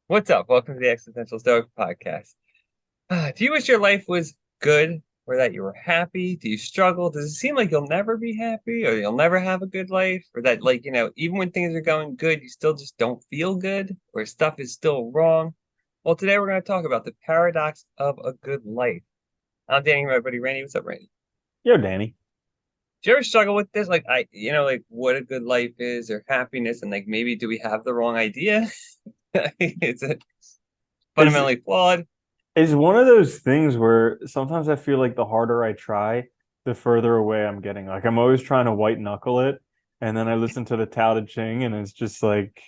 What's up? Welcome to the Existential Stoic podcast. Do you wish your life was good or that you were happy? Do you struggle? Does it seem like you'll never be happy or you'll never have a good life? Or that, even when things are going good, you still just don't feel good or stuff is still wrong? Well, today we're going to talk about the paradox of a good life. I'm Danny, my buddy Randy. What's up, Randy? Yo, Danny. Do you ever struggle with this? Like what a good life is or happiness, and like maybe do we have the wrong idea? Is it It's fundamentally flawed? it's one of those things where sometimes I feel like the harder I try, the further away I'm getting. Like I'm always trying to white knuckle it, and then I listen to the Tao Te Ching, and it's just like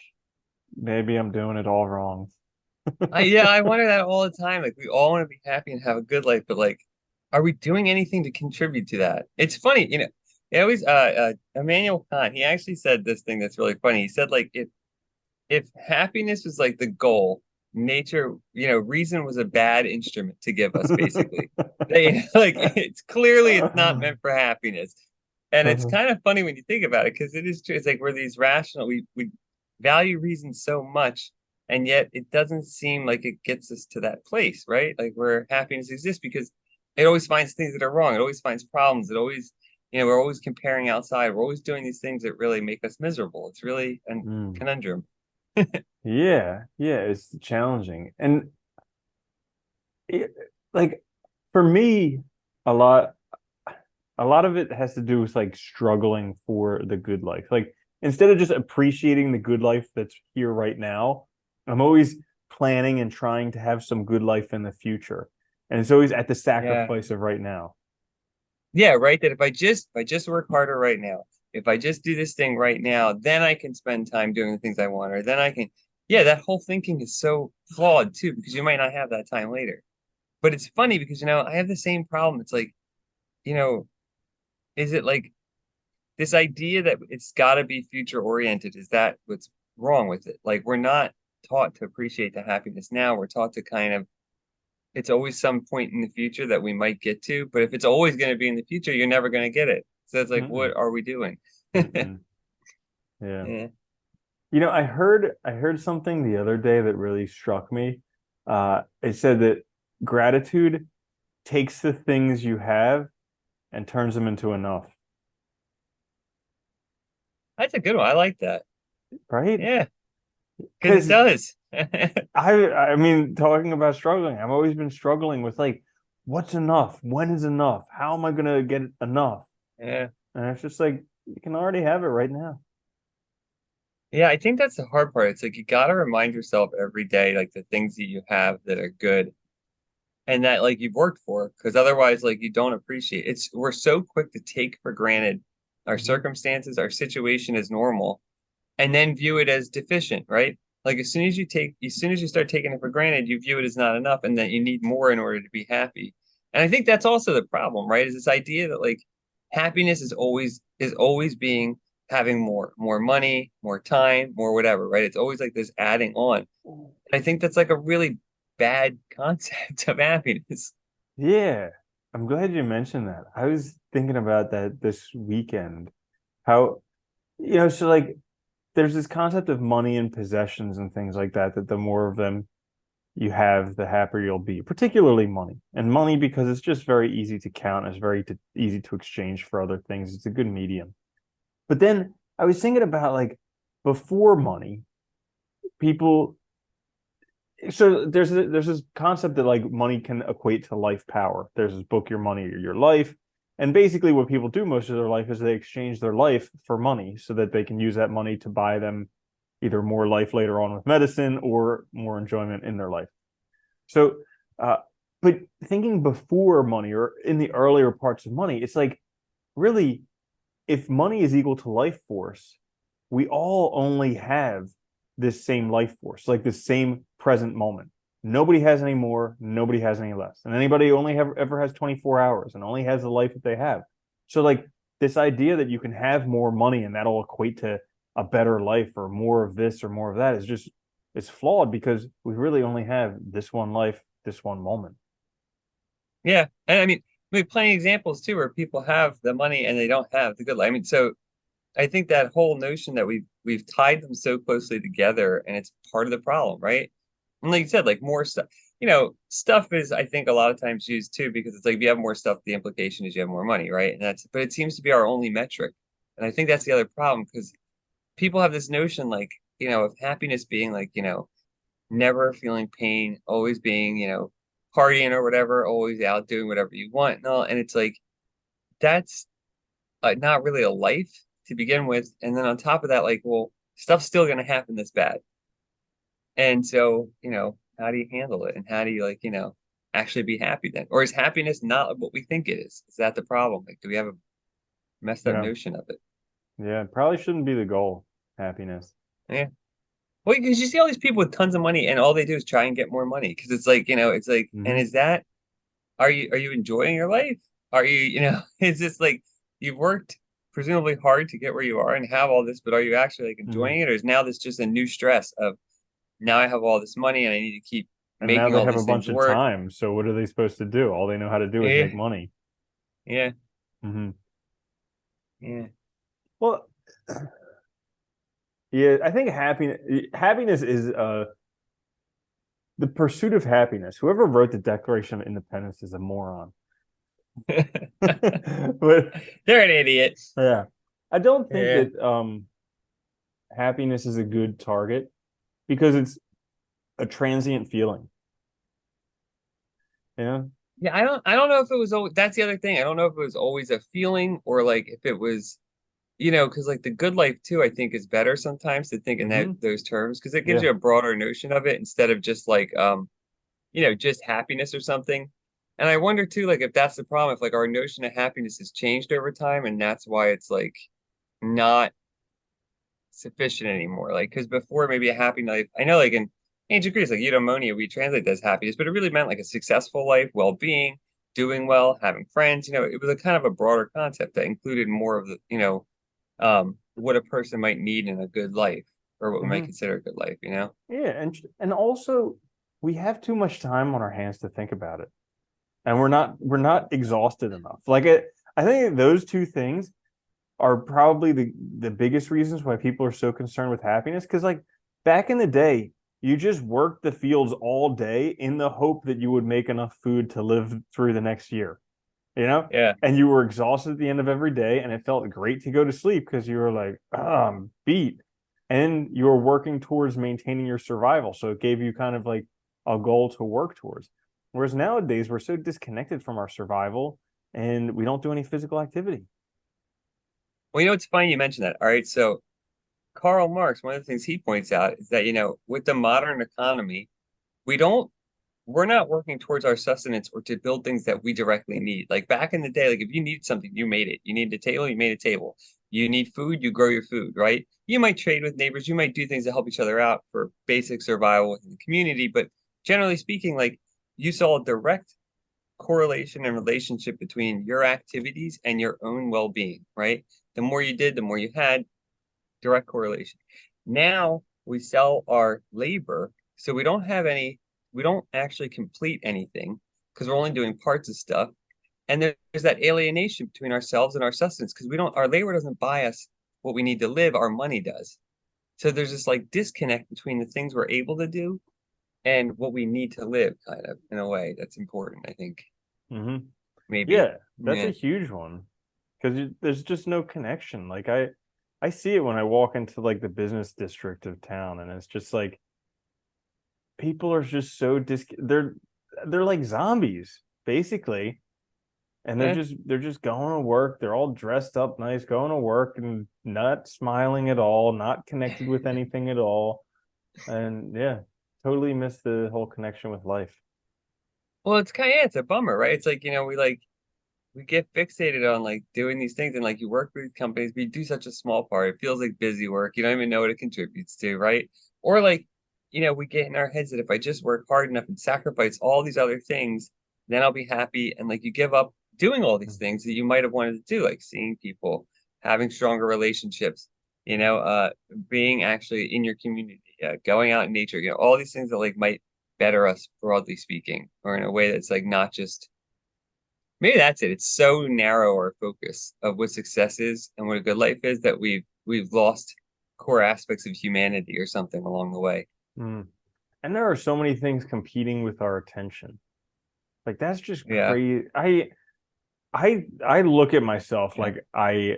maybe I'm doing it all wrong. I wonder that all the time. Like we all want to be happy and have a good life, but like, are we doing anything to contribute to that? It's funny, it always Immanuel Kant, he actually said this thing that's really funny. He said like if happiness was like the goal, nature, reason was a bad instrument to give us, basically. Like it's clearly it's not meant for happiness. And it's kind of funny when you think about it, because it is true. It's like we're these rational, we value reason so much, and yet it doesn't seem like it gets us to that place, right? Like where happiness exists, because it always finds things that are wrong. It always finds problems. It always, we're always comparing outside. We're always doing these things that really make us miserable. It's really a Mm. conundrum. Yeah, yeah, it's challenging. And it, like for me, a lot a lot of it has to do with like struggling for the good life. Like instead of just appreciating the good life that's here right now, I'm always planning and trying to have some good life in the future. And it's always at the Yeah. sacrifice of right now. Yeah, right. That if I just work harder right now, if I just do this thing right now, then I can spend time doing the things I want, or then I can, yeah, that whole thinking is so flawed too, because you might not have that time later. But it's funny because, I have the same problem. It's like, you know, is it like this idea that it's got to be future oriented? Is that what's wrong with it? Like, we're not taught to appreciate the happiness now. We're taught to kind of, it's always some point in the future that we might get to. But if it's always going to be in the future, you're never going to get it. So it's like, Mm-mm, what are we doing? mm-mm. Yeah. Yeah. I heard something the other day that really struck me. It said that gratitude takes the things you have and turns them into enough, That's a good one. I like that. right? Yeah, because it Because does. I mean, talking about struggling, I've always been struggling with like, what's enough? When is enough? How am I gonna get enough? Yeah. And it's just like you can already have it right now. Yeah, I think that's the hard part. It's like you got to remind yourself every day, like the things that you have that are good and that like you've worked for, because otherwise, like you don't appreciate it. We're so quick to take for granted our Hmm. circumstances, our situation as normal, and then view it as deficient, right? Like as soon as you start taking it for granted, you view it as not enough, and that you need more in order to be happy. And I think that's also the problem, right? Is this idea that like happiness is always being having more money, more time, more whatever, right? It's always like this adding on. And I think that's like a really bad concept of happiness. Yeah, I'm glad you mentioned that. I was thinking about that this weekend. How, so like there's this concept of money and possessions and things like that, that the more of them you have, the happier you'll be, particularly money. And money because it's just very easy to count, it's very easy to exchange for other things. It's a good medium. But then I was thinking about like before money, people. So there's this concept that like money can equate to life power. There's this book, Your Money or Your Life, and basically what people do most of their life is they exchange their life for money so that they can use that money to buy them either more life later on with medicine or more enjoyment in their life. So, uh, but thinking before money or in the earlier parts of money, it's like really, if money is equal to life force, we all only have this same life force, like this same present moment. Nobody has any more, nobody has any less. And anybody only ever has 24 hours and only has the life that they have. So, like, this idea that you can have more money and that'll equate to a better life or more of this or more of that is just, it's flawed because we really only have this one life, this one moment. Yeah. And I mean, we have plenty of examples too where people have the money and they don't have the good life. I mean, so I think that whole notion that we've tied them so closely together, and it's part of the problem, right? And like you said, like more stuff, stuff is, I think, a lot of times used too, because it's like if you have more stuff, the implication is you have more money, right? And but it seems to be our only metric. And I think that's the other problem because people have this notion, like, of happiness being like, never feeling pain, always being, partying or whatever, always out doing whatever you want. No, and it's like, that's not really a life to begin with. And then on top of that, like, well, stuff's still going to happen that's bad. And so, how do you handle it? And how do you like, actually be happy then? Or is happiness not what we think it is? Is that the problem? Like, do we have a messed up Yeah. notion of it? Yeah. Probably shouldn't be the goal, happiness. Yeah. Well, because you see all these people with tons of money and all they do is try and get more money. Because it's like, it's like, and Hmm. is that, are you enjoying your life? Are you, is this like you've worked presumably hard to get where you are and have all this, but are you actually like Hmm. enjoying it? Or is now this just a new stress of now I have all this money and I need to keep And now making they all have a these things bunch of work? time. So what are they supposed to do? All they know how to do is Yeah, make money. yeah, Hmm. yeah. Well, yeah, I think happiness is the pursuit of happiness. Whoever wrote the Declaration of Independence is a moron. But They're an idiot. yeah, I don't think Yeah. that happiness is a good target because it's a transient feeling. Yeah. Yeah, I don't know if it was always, that's the other thing. I don't know if it was always a feeling or like if it was, because like the good life too, I think is better sometimes to think in that Hmm. those terms because it gives Yeah. you a broader notion of it instead of just like just happiness or something. And I wonder too, like if that's the problem, if like our notion of happiness has changed over time and that's why it's like not sufficient anymore. Like because before maybe a happy life, I know like in ancient Greece, like eudaimonia, we translate that as happiness, but it really meant like a successful life, well-being, doing well, having friends. It was a kind of a broader concept that included more of the, what a person might need in a good life or what we might Hmm. consider a good life. Yeah, and also we have too much time on our hands to think about it, and we're not exhausted enough. I think those two things are probably the biggest reasons why people are so concerned with happiness. Because like back in the day, you just worked the fields all day in the hope that you would make enough food to live through the next year, you know? Yeah. And you were exhausted at the end of every day, and it felt great to go to sleep because you were like, oh, I'm beat. And you were working towards maintaining your survival. So it gave you kind of like a goal to work towards. Whereas nowadays, we're so disconnected from our survival and we don't do any physical activity. Well, it's funny you mentioned that. All right. So Karl Marx, one of the things he points out is that, with the modern economy, we don't we're not working towards our sustenance or to build things that we directly need. Like back in the day, like if you need something, you made it. You need a table, you made a table. You need food, you grow your food, right? You might trade with neighbors, you might do things to help each other out for basic survival within the community, but generally speaking, like you saw a direct correlation and relationship between your activities and your own well-being, right? The more you did, the more you had, direct correlation. Now we sell our labor, so we don't actually complete anything because we're only doing parts of stuff. And there's that alienation between ourselves and our sustenance because our labor doesn't buy us what we need to live, our money does. So there's this like disconnect between the things we're able to do and what we need to live, kind of in a way that's important, I think. Hmm. Maybe. Yeah, that's a Yeah. huge one because there's just no connection. I see it when I walk into like the business district of town, and it's just like people are just so they're like zombies basically, and Yeah. they're just going to work. They're all dressed up nice, going to work and not smiling at all, not connected with anything at all, and yeah, totally miss the whole connection with life. Well, it's kind of, yeah, it's a bummer, right? It's like, we get fixated on like doing these things and like you work with companies, but you do such a small part. It feels like busy work. You don't even know what it contributes to, right? Or like, we get in our heads that if I just work hard enough and sacrifice all these other things, then I'll be happy. And like you give up doing all these things that you might have wanted to do, like seeing people, having stronger relationships, being actually in your community, going out in nature, all these things that like might better us broadly speaking, or in a way that's like not just maybe that's it. It's so narrow our focus of what success is and what a good life is that we've lost core aspects of humanity or something along the way. Mm. And there are so many things competing with our attention. Like that's just Yeah. crazy. I look at myself Yeah. like I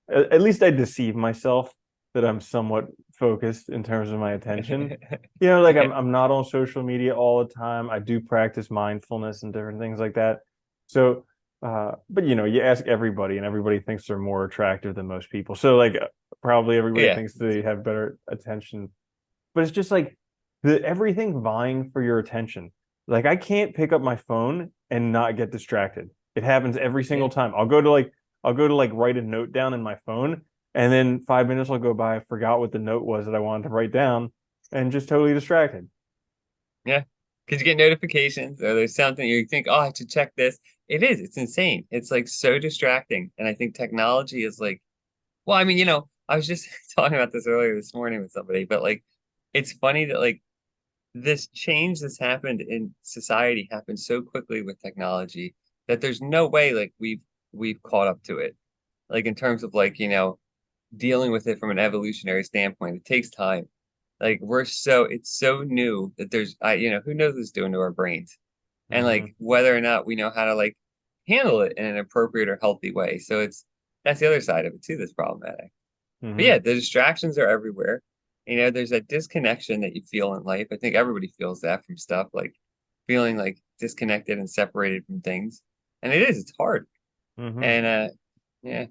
at least I deceive myself that I'm somewhat focused in terms of my attention. You know, like Yeah. I'm not on social media all the time. I do practice mindfulness and different things like that. So but you know, you ask everybody and everybody thinks they're more attractive than most people. So like probably everybody Yeah. thinks they have better attention. But it's just like everything vying for your attention. Like I can't pick up my phone and not get distracted. It happens every Yeah. single time. I'll go to like write a note down in my phone, and then 5 minutes will go by. I forgot what the note was that I wanted to write down, and just totally distracted. Yeah. Because you get notifications or there's something you think, oh, I should check this. It is. It's insane. It's like so distracting. And I think technology is like, well, I mean, I was just talking about this earlier this morning with somebody, but like, it's funny that like this change that's happened in society happened so quickly with technology that there's no way like we've caught up to it. Like in terms of like, dealing with it from an evolutionary standpoint, it takes time. Like it's so new that who knows what it's doing to our brains and Mm-hmm. like whether or not we know how to like handle it in an appropriate or healthy way. So that's the other side of it too that's problematic. But Mm-hmm. yeah, the distractions are everywhere. There's that disconnection that you feel in life. I think everybody feels that from stuff like feeling like disconnected and separated from things. And it's hard. Mm-hmm. And yeah,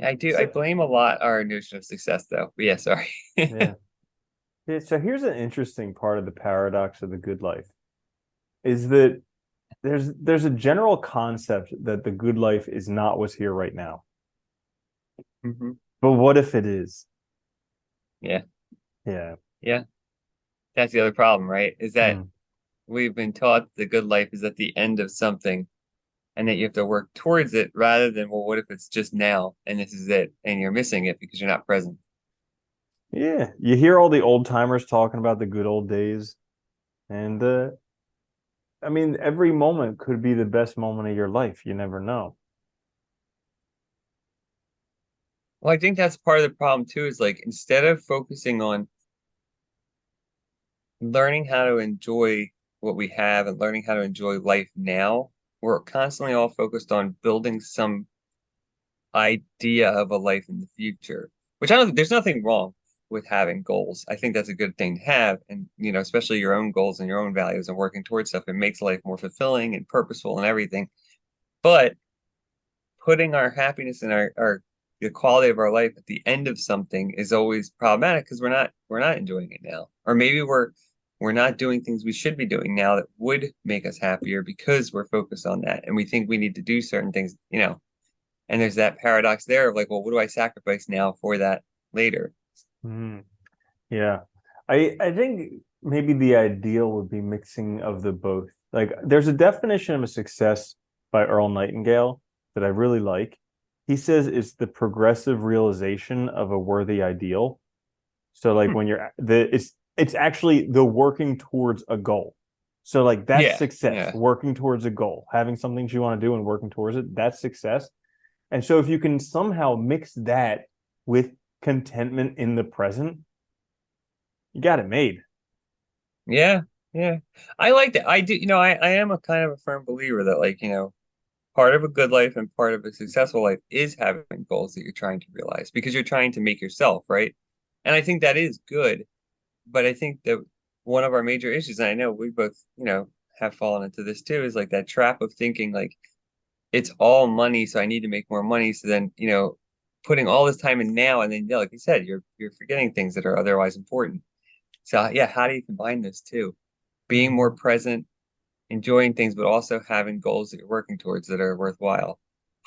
I do. I So blame a lot our notion of success though. But yeah, sorry. yeah. Yeah. So here's an interesting part of the paradox of the good life is that there's a general concept that the good life is not what's here right now. hmm But what if it is? Yeah. Yeah. Yeah. That's the other problem, right? Is that Mm. we've been taught the good life is at the end of something and that you have to work towards it rather than, well, what if it's just now and this is it and you're missing it because you're not present? Yeah. You hear all the old timers talking about the good old days. And I mean, every moment could be the best moment of your life. You never know. Well, I think that's part of the problem too, is like instead of focusing on learning how to enjoy what we have and learning how to enjoy life now, we're constantly all focused on building some idea of a life in the future, which I don't, there's nothing wrong with having goals. I think that's a good thing to have. And, especially your own goals and your own values and working towards stuff, it makes life more fulfilling and purposeful and everything. But putting our happiness and our the quality of our life at the end of something is always problematic because we're not enjoying it now. Or maybe we're not doing things we should be doing now that would make us happier because we're focused on that and we think we need to do certain things, and there's that paradox there of like, well, what do I sacrifice now for that later? Mm. Yeah. I think maybe the ideal would be mixing of the both. Like there's a definition of a success by Earl Nightingale that I really like. He says it's the progressive realization of a worthy ideal. So like Hmm. when it's actually the working towards a goal. So like that's Yeah, success, yeah, working towards a goal, having something you want to do and working towards it, that's success. And so if you can somehow mix that with contentment in the present, you got it made. yeah, yeah. I like that. I do, I am a kind of a firm believer that like, part of a good life and part of a successful life is having goals that you're trying to realize because you're trying to make yourself, right? And I think that is good. But I think that one of our major issues, and I know we both, have fallen into this too, is like that trap of thinking like it's all money, so I need to make more money. So then, putting all this time in now, and then, yeah, like you said, you're forgetting things that are otherwise important. So yeah, how do you combine this too? Being more Mhm. present, enjoying things, but also having goals that you're working towards that are worthwhile.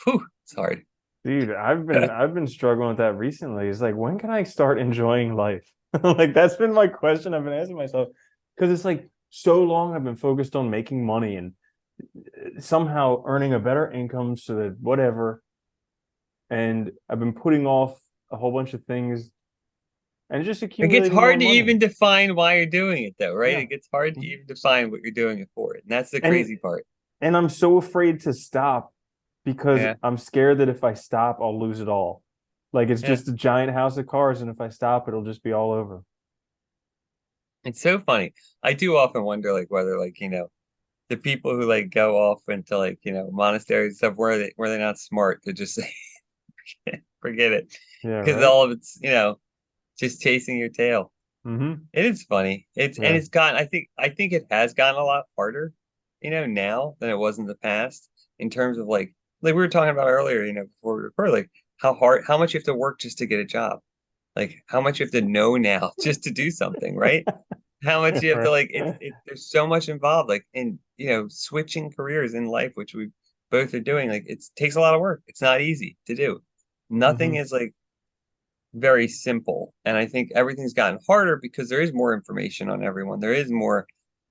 Whew, it's hard. Dude, I've been struggling with that recently. It's like, when can I start enjoying life? Like that's been my question I've been asking myself. Because it's like so long I've been focused on making money and somehow earning a better income so that whatever. And I've been putting off a whole bunch of things and just It gets accumulating more hard to money. even define why you're doing it, though, right? Yeah. It gets hard to even define what you're doing it for, and that's the And crazy part. and I'm so afraid to stop because Yeah, I'm scared that if I stop, I'll lose it all. Like it's yeah, just a giant house of cards, and if I stop, it'll just be all over. It's so funny. I do often wonder like whether like, the people who like go off into like, monasteries and stuff where they're not smart to just say forget it. Yeah, Because right. all of it's, just chasing your tail. Mm-hmm. It is funny. Yeah. It's gotten I think it has gotten a lot harder, now than it was in the past in terms of like we were talking about earlier, before we record, like how much you have to work just to get a job. Like how much you have to know now just to do something, right? How much you have to Right. like there's so much involved like in switching careers in life, which we both are doing. Like it takes a lot of work. It's not easy to do. Nothing Mm-hmm. is like very simple. And I think everything's gotten harder because there is more information on everyone. There is more,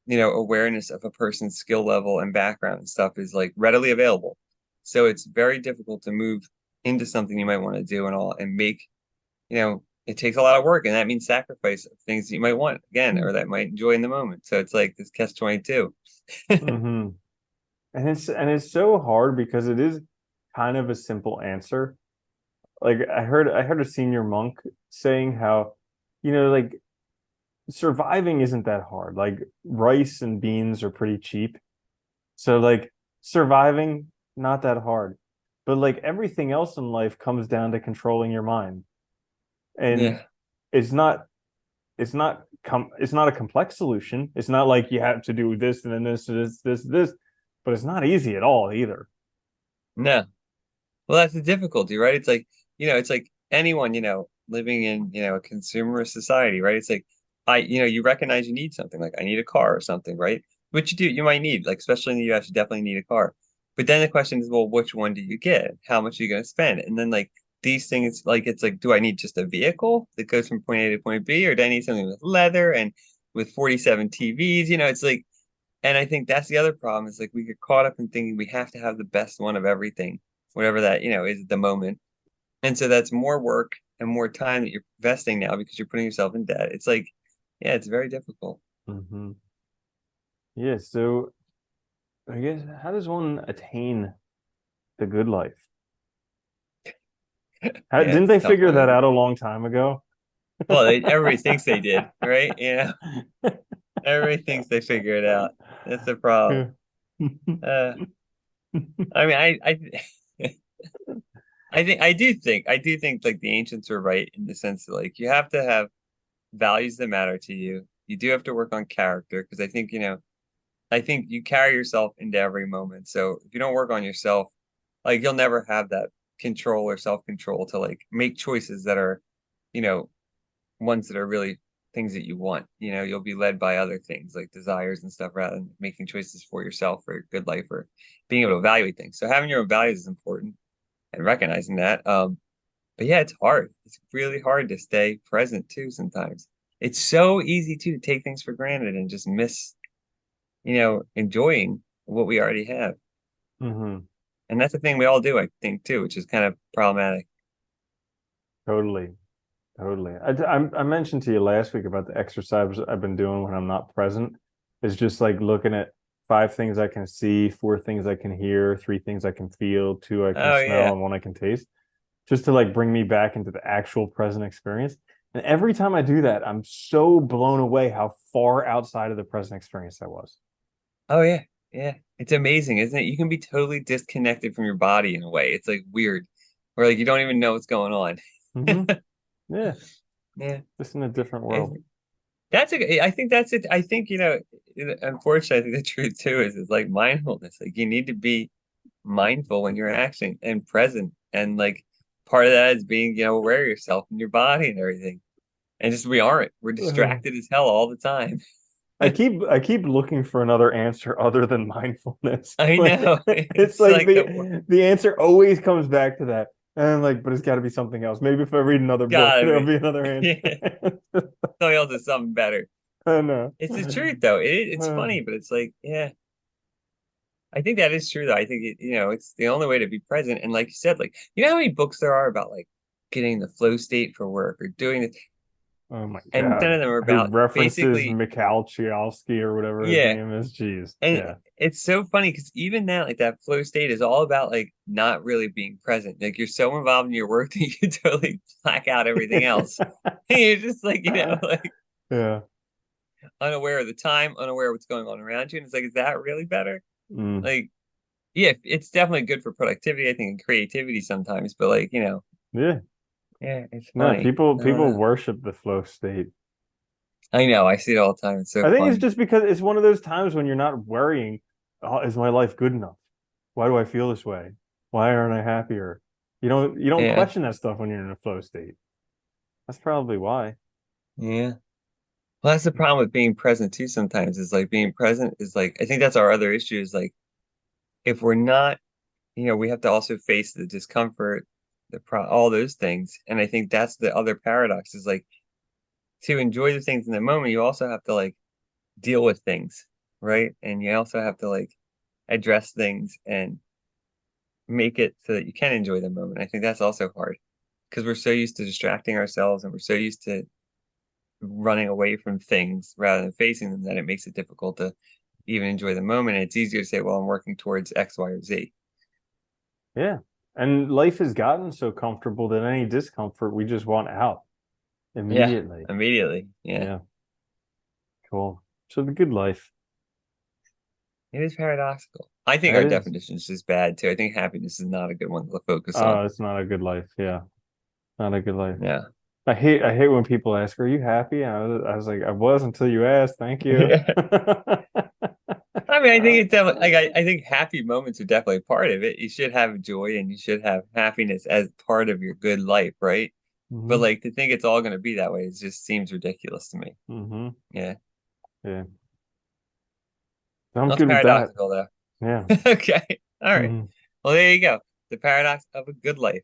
awareness of a person's skill level and background and stuff is like readily available. So it's very difficult to move into something you might want to do and all and make, it takes a lot of work, and that means sacrifice of things that you might want again or that might enjoy in the moment. So it's like this catch 22. Mm-hmm. And it's so hard because it is kind of a simple answer. Like I heard a senior monk saying how, like surviving isn't that hard. Like rice and beans are pretty cheap. So like surviving, not that hard. But like everything else in life comes down to controlling your mind. And Yeah. it's not it's not a complex solution. It's not like you have to do this and then this, but it's not easy at all either. No. Well, that's the difficulty, right? It's like, it's like anyone, living in, a consumerist society, right? It's like you recognize you need something, like I need a car or something, right? Which you might need, like especially in the US, you definitely need a car. But then the question is, well, which one do you get? How much are you going to spend? And then like these things, like it's like, do I need just a vehicle that goes from point A to point B, or do I need something with leather and with 47 TVs? It's like, and I think that's the other problem is like we get caught up in thinking we have to have the best one of everything, whatever that, is at the moment. And so that's more work and more time that you're investing now because you're putting yourself in debt. It's like, yeah, it's very difficult. Mm-hmm. Yeah, so I guess how does one attain the good life? Yeah, Didn't it's they a tough figure one, that isn't out it? a long time ago? Well, everybody thinks they did, right? Everybody thinks they figured it out. That's the problem. Yeah. Uh, I mean, I do think like the ancients were right in the sense that like you have to have values that matter to you. You do have to work on character because I think you carry yourself into every moment. So if you don't work on yourself, like you'll never have that control or self-control to like make choices that are, you know, ones that are really things that you want. You'll be led by other things like desires and stuff rather than making choices for yourself or a good life or being able to evaluate things. So having your own values is important and recognizing that. But yeah, it's hard. It's really hard to stay present too sometimes. It's so easy too to take things for granted and just miss, enjoying what we already have. Hmm. And that's the thing we all do, I think, too, which is kind of problematic. Totally. Totally. I mentioned to you last week about the exercise I've been doing when I'm not present. It's just like looking at five things I can see, four things I can hear, three things I can feel, two I can Oh smell, yeah. and one I can taste, just to like bring me back into the actual present experience. And every time I do that, I'm so blown away how far outside of the present experience I was. Oh yeah. Yeah. It's amazing, isn't it? You can be totally disconnected from your body in a way. It's like weird, where like you don't even know what's going on. Hmm. Yeah, Yeah. just in a different It's, world. I think that's it. I think, unfortunately, I think the truth too is like mindfulness. Like you need to be mindful when you're acting and present. And like part of that is being, aware of yourself and your body and everything. And just we aren't. We're distracted as hell all the time. I keep looking for another answer other than mindfulness. I Like know. it's It's like like the answer always comes back to that. And I'm like, but it's got to be something else. Maybe if I read another book, gotta there'll be. be another Yeah. answer. Something else is something better. I know. It's the truth though. It's funny, but it's like, yeah, I think that is true though. I think it's the only way to be present. And like you said, like, how many books there are about like getting the flow state for work or doing it, Oh my and none God. of them are Who about references basically, Mikhail or whatever his yeah. name is? Jeez. And Yeah. it's so funny because even now, like that flow state is all about like not really being present. Like you're so involved in your work that you totally black out everything else. And you're just like, like Yeah. unaware of the time, unaware of what's going on around you. And it's like, is that really better? Mm. Like, yeah, it's definitely good for productivity, I think, and creativity sometimes. But like, Yeah. yeah, it's No, funny. people I don't people know. worship the flow state. I know. I see it all the time. It's so I think it's funny. just because it's one of those times when you're not worrying, oh, is my life good enough? Why do I feel this way? Why aren't I happier? You don't Yeah, question that stuff when you're in a flow state. That's probably why. yeah. Well, that's the problem with being present too. Sometimes is like being present is like I think that's our other issue is like if we're not, we have to also face the discomfort, all those things. And I think that's the other paradox is like to enjoy the things in the moment, you also have to like deal with things, right? And you also have to like address things and make it so that you can enjoy the moment. I think that's also hard because we're so used to distracting ourselves and we're so used to running away from things rather than facing them that it makes it difficult to even enjoy the moment. And it's easier to say, well, I'm working towards X, Y, or Z. Yeah. And life has gotten so comfortable that any discomfort we just want out Yeah, immediately. immediately. Yeah. Yeah. Cool. So the good life. It is paradoxical. I think That our is. definition is just bad too. I think happiness is not a good one to focus on. It's not a good life. Yeah. Not a good life. Yeah. I hate when people ask, "Are you happy?" And I was like, "I was until you asked." Thank you. Yeah. I mean, I think it's definitely like I think happy moments are definitely part of it. You should have joy and you should have happiness as part of your good life, right? But hmm like to think it's all going to be that way, it just seems ridiculous to me. hmm Yeah. Yeah. I'm That's good with that. paradoxical though. Yeah. Okay. All right. hmm Well, there you go. The paradox of a good life.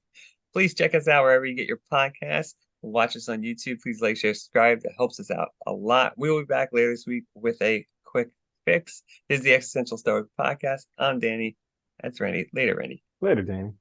Please check us out wherever you get your podcasts. Watch us on YouTube. Please like, share, subscribe. That helps us out a lot. We will be back later this week with a quick fix. This is the Existential Stoic Podcast. I'm Danny. That's Randy. Later, Randy. Later, Danny.